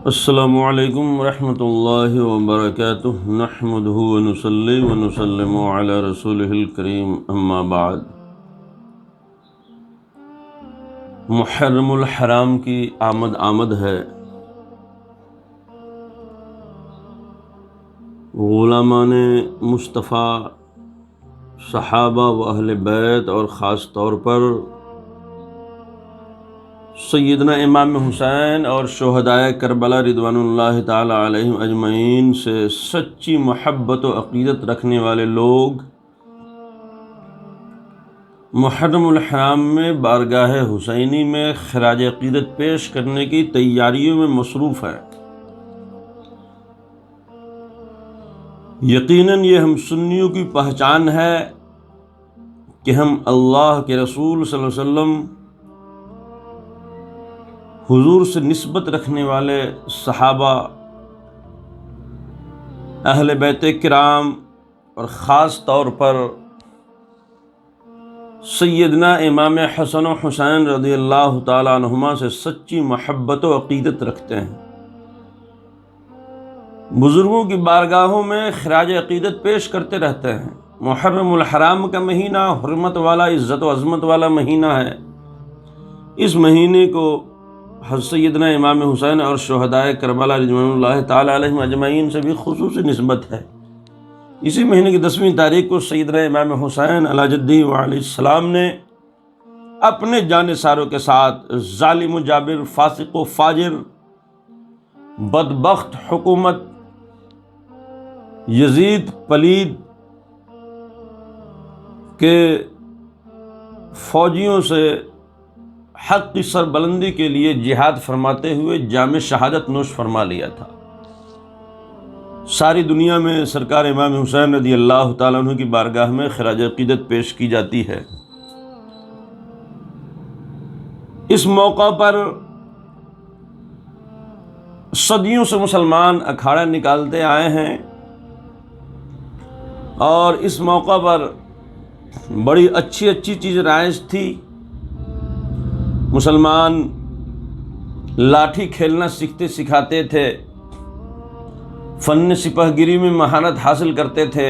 السلام علیکم ورحمۃ اللہ وبرکاتہ، نحمدہ ونصلی ونسلم علی رسولہ الکریم، اما بعد۔ محرم الحرام کی آمد ہے۔ غلامان مصطفیٰ، صحابہ و اہل بیت اور خاص طور پر سیدنا امام حسین اور شہدائے کربلا رضوان اللہ تعالی علیہم اجمعین سے سچی محبت و عقیدت رکھنے والے لوگ محرم الحرام میں بارگاہ حسینی میں خراج عقیدت پیش کرنے کی تیاریوں میں مصروف ہیں۔ یقیناً یہ ہم سنیوں کی پہچان ہے کہ ہم اللہ کے رسول صلی اللہ علیہ وسلم، حضور سے نسبت رکھنے والے صحابہ، اہل بیت کرام اور خاص طور پر سیدنا امام حسن و حسین رضی اللہ تعالیٰ عنہما سے سچی محبت و عقیدت رکھتے ہیں۔ بزرگوں کی بارگاہوں میں خراج عقیدت پیش کرتے رہتے ہیں۔ محرم الحرام کا مہینہ حرمت والا، عزت و عظمت والا مہینہ ہے۔ اس مہینے کو حضرت سیدنا امام حسین اور شہدائے کربلا رضوان اللہ تعالی علیہم اجمعین سے بھی خصوصی نسبت ہے۔ اسی مہینے کی 10ویں تاریخ کو سیدنا امام حسین علیہ جدہ وعلیہ السلام نے اپنے جانثاروں کے ساتھ ظالم و جابر، فاسق و فاجر، بدبخت حکومت یزید پلید کے فوجیوں سے حق کی سربلندی کے لیے جہاد فرماتے ہوئے جام شہادت نوش فرما لیا تھا۔ ساری دنیا میں سرکار امام حسین رضی اللہ تعالیٰ عنہ کی بارگاہ میں خراج عقیدت پیش کی جاتی ہے۔ اس موقع پر صدیوں سے مسلمان اکھاڑا نکالتے آئے ہیں اور اس موقع پر بڑی اچھی چیز رائج تھی۔ مسلمان لاٹھی کھیلنا سیکھتے سکھاتے تھے، فن سپہ گیری میں مہارت حاصل کرتے تھے،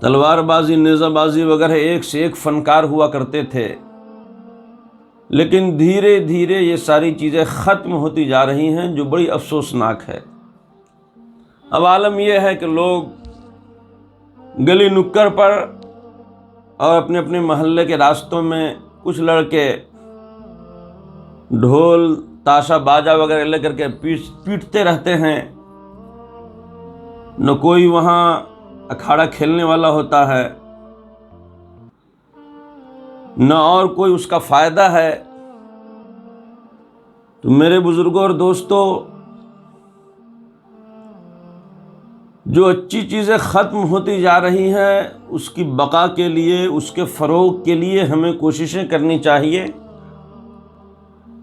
تلوار بازی، نیزہ بازی وغیرہ ایک سے ایک فنکار ہوا کرتے تھے۔ لیکن دھیرے دھیرے یہ ساری چیزیں ختم ہوتی جا رہی ہیں، جو بڑی افسوسناک ہے۔ اب عالم یہ ہے کہ لوگ گلی نکڑ پر اور اپنے اپنے محلے کے راستوں میں کچھ لڑکے ڈھول تاشا باجا وغیرہ لے کر کے پیٹتے رہتے ہیں۔ نہ کوئی وہاں اکھاڑا کھیلنے والا ہوتا ہے، نہ اور کوئی اس کا فائدہ ہے۔ تو میرے بزرگوں اور دوستوں، جو اچھی چیزیں ختم ہوتی جا رہی ہیں، اس کی بقا کے لیے، اس کے فروغ کے لیے ہمیں کوششیں کرنی چاہیے۔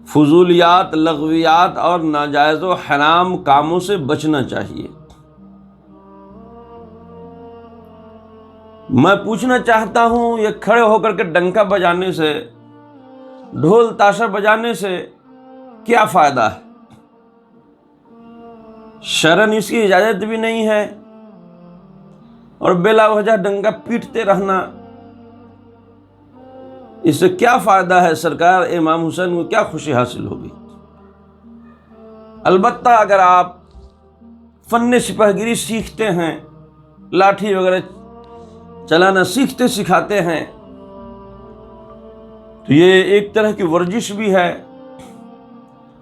فضولیات، لغویات اور ناجائز و حرام کاموں سے بچنا چاہیے۔ میں پوچھنا چاہتا ہوں، یہ کھڑے ہو کر کے ڈنکا بجانے سے، ڈھول تاشا بجانے سے کیا فائدہ ہے؟ شرعاً اس کی اجازت بھی نہیں ہے، اور بلا وجہ ڈنکا پیٹتے رہنا، اس سے کیا فائدہ ہے؟ سرکار امام حسین کو کیا خوشی حاصل ہوگی؟ البتہ اگر آپ فن سپہ گیری سیکھتے ہیں، لاٹھی وغیرہ چلانا سیکھتے سکھاتے ہیں، تو یہ ایک طرح کی ورزش بھی ہے،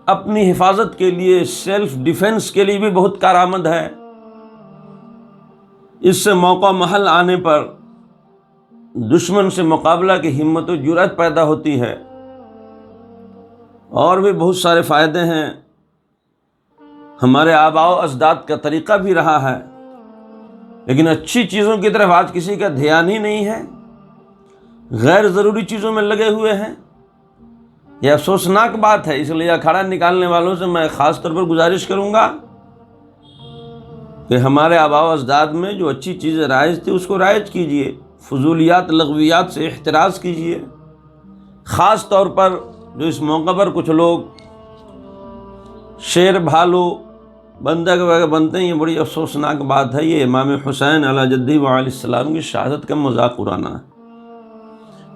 اپنی حفاظت کے لیے، سیلف ڈیفنس کے لیے بھی بہت کارآمد ہے۔ اس سے موقع محل آنے پر دشمن سے مقابلہ کی ہمت و جرأت پیدا ہوتی ہے، اور بھی بہت سارے فائدے ہیں۔ ہمارے آباء و اجداد کا طریقہ بھی رہا ہے، لیکن اچھی چیزوں کی طرف آج کسی کا دھیان ہی نہیں ہے، غیر ضروری چیزوں میں لگے ہوئے ہیں۔ یہ افسوسناک بات ہے۔ اس لیے اکھاڑا نکالنے والوں سے میں خاص طور پر گزارش کروں گا کہ ہمارے آباء و اجداد میں جو اچھی چیزیں رائج تھی، اس کو رائج کیجیے، فضولیات لغویات سے احتراز کیجیے۔ خاص طور پر جو اس موقع پر کچھ لوگ شیر بھالو بندہ کے بغیر بنتے ہیں، یہ بڑی افسوسناک بات ہے۔ یہ امام حسین علیہ جدہ و علیہ السلام کی شہادت کا مذاق اڑانا ہے۔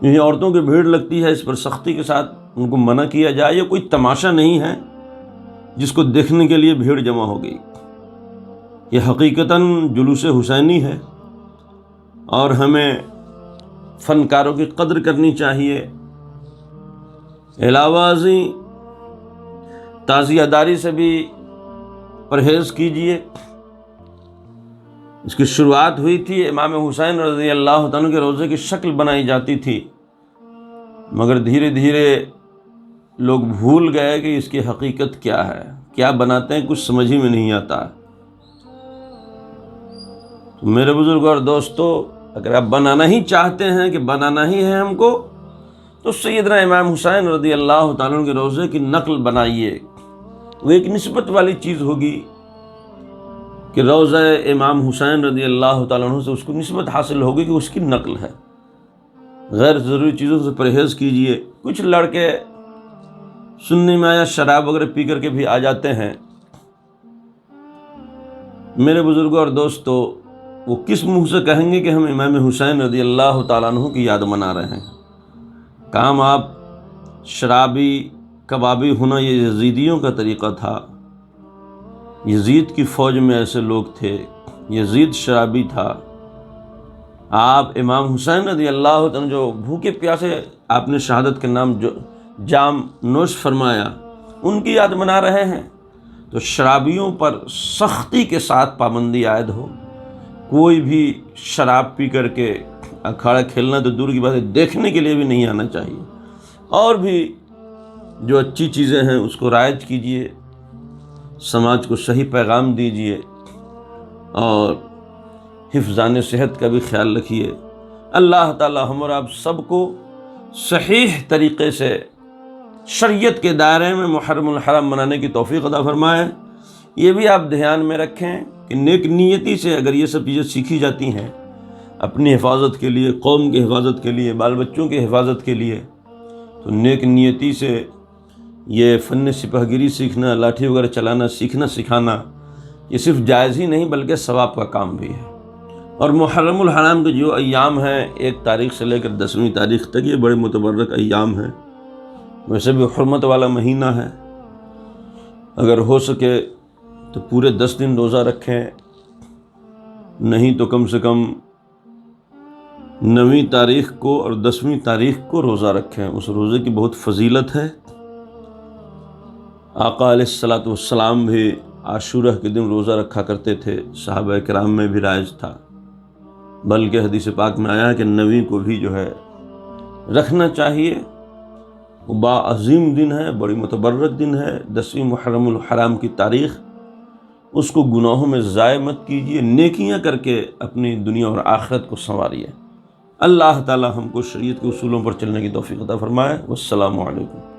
یہ عورتوں کی بھیڑ لگتی ہے، اس پر سختی کے ساتھ ان کو منع کیا جائے۔ یہ کوئی تماشا نہیں ہے جس کو دیکھنے کے لیے بھیڑ جمع ہو گئی، یہ حقیقتاً جلوس حسینی ہے، اور ہمیں فنکاروں کی قدر کرنی چاہیے۔ علاوہ ازیں تعزیہ داری سے بھی پرہیز کیجیے۔ اس کی شروعات ہوئی تھی، امام حسین رضی اللہ تعالیٰ کے روضے کی شکل بنائی جاتی تھی، مگر دھیرے دھیرے لوگ بھول گئے کہ اس کی حقیقت کیا ہے، کیا بناتے ہیں، کچھ سمجھ ہی میں نہیں آتا۔ تو میرے بزرگوں اور دوستو، اگر آپ بنانا ہی چاہتے ہیں کہ بنانا ہی ہے ہم کو، تو سیدنا امام حسین رضی اللہ تعالیٰ عنہ کے روضے کی نقل بنائیے۔ وہ ایک نسبت والی چیز ہوگی کہ روضہ امام حسین رضی اللہ تعالیٰ عنہ سے اس کو نسبت حاصل ہوگی کہ اس کی نقل ہے۔ غیر ضروری چیزوں سے پرہیز کیجیے۔ کچھ لڑکے سننے میں آیا شراب وغیرہ پی کر کے بھی آ جاتے ہیں۔ میرے بزرگوں اور دوستو، وہ کس منہ سے کہیں گے کہ ہم امام حسین رضی اللہ تعالیٰ عنہ کی یاد منا رہے ہیں؟ کام آپ شرابی کبابی ہونا یہ یزیدیوں کا طریقہ تھا۔ یزید کی فوج میں ایسے لوگ تھے، یزید شرابی تھا۔ آپ امام حسین رضی اللہ تعالیٰ جو بھوکے پیاسے آپ نے شہادت کے نام جو جام نوش فرمایا، ان کی یاد منا رہے ہیں۔ تو شرابیوں پر سختی کے ساتھ پابندی عائد ہو۔ کوئی بھی شراب پی کر کے اکھاڑا کھیلنا تو دور کی بات ہے، دیکھنے کے لیے بھی نہیں آنا چاہیے۔ اور بھی جو اچھی چیزیں ہیں اس کو رائج کیجیے، سماج کو صحیح پیغام دیجیے، اور حفظان صحت کا بھی خیال رکھیے۔ اللہ تعالی ہم اور آپ سب کو صحیح طریقے سے شریعت کے دائرے میں محرم الحرام منانے کی توفیق عطا فرمائے۔ یہ بھی آپ دھیان میں رکھیں کہ نیک نیتی سے اگر یہ سب چیزیں سیکھی جاتی ہیں اپنی حفاظت کے لیے، قوم کی حفاظت کے لیے، بال بچوں کی حفاظت کے لیے، تو نیک نیتی سے یہ فن سپاہ گیری سیکھنا، لاٹھی وغیرہ چلانا سیکھنا سکھانا، یہ صرف جائز ہی نہیں بلکہ ثواب کا کام بھی ہے۔ اور محرم الحرام کے جو ایام ہیں 1 تاریخ سے لے کر 10ویں تاریخ تک، یہ بڑے متبرک ایام ہیں۔ ویسے بھی حرمت والا مہینہ ہے، اگر ہو سکے تو پورے 10 دن روزہ رکھیں، نہیں تو کم سے کم 9ویں تاریخ کو اور 10ویں تاریخ کو روزہ رکھیں۔ اس روزے کی بہت فضیلت ہے۔ آقا علیہ الصلوۃ والسلام بھی عاشورہ کے دن روزہ رکھا کرتے تھے، صحابہ کرام میں بھی رائج تھا، بلکہ حدیث پاک میں آیا ہے کہ 9ویں کو بھی جو ہے رکھنا چاہیے۔ وہ باعظیم دن ہے، بڑی متبرک دن ہے۔ 10ویں محرم الحرام کی تاریخ، اس کو گناہوں میں ضائع مت کیجیے، نیکیاں کر کے اپنی دنیا اور آخرت کو سنواریے۔ اللہ تعالی ہم کو شریعت کے اصولوں پر چلنے کی توفیق عطا فرمائے۔ والسلام علیکم۔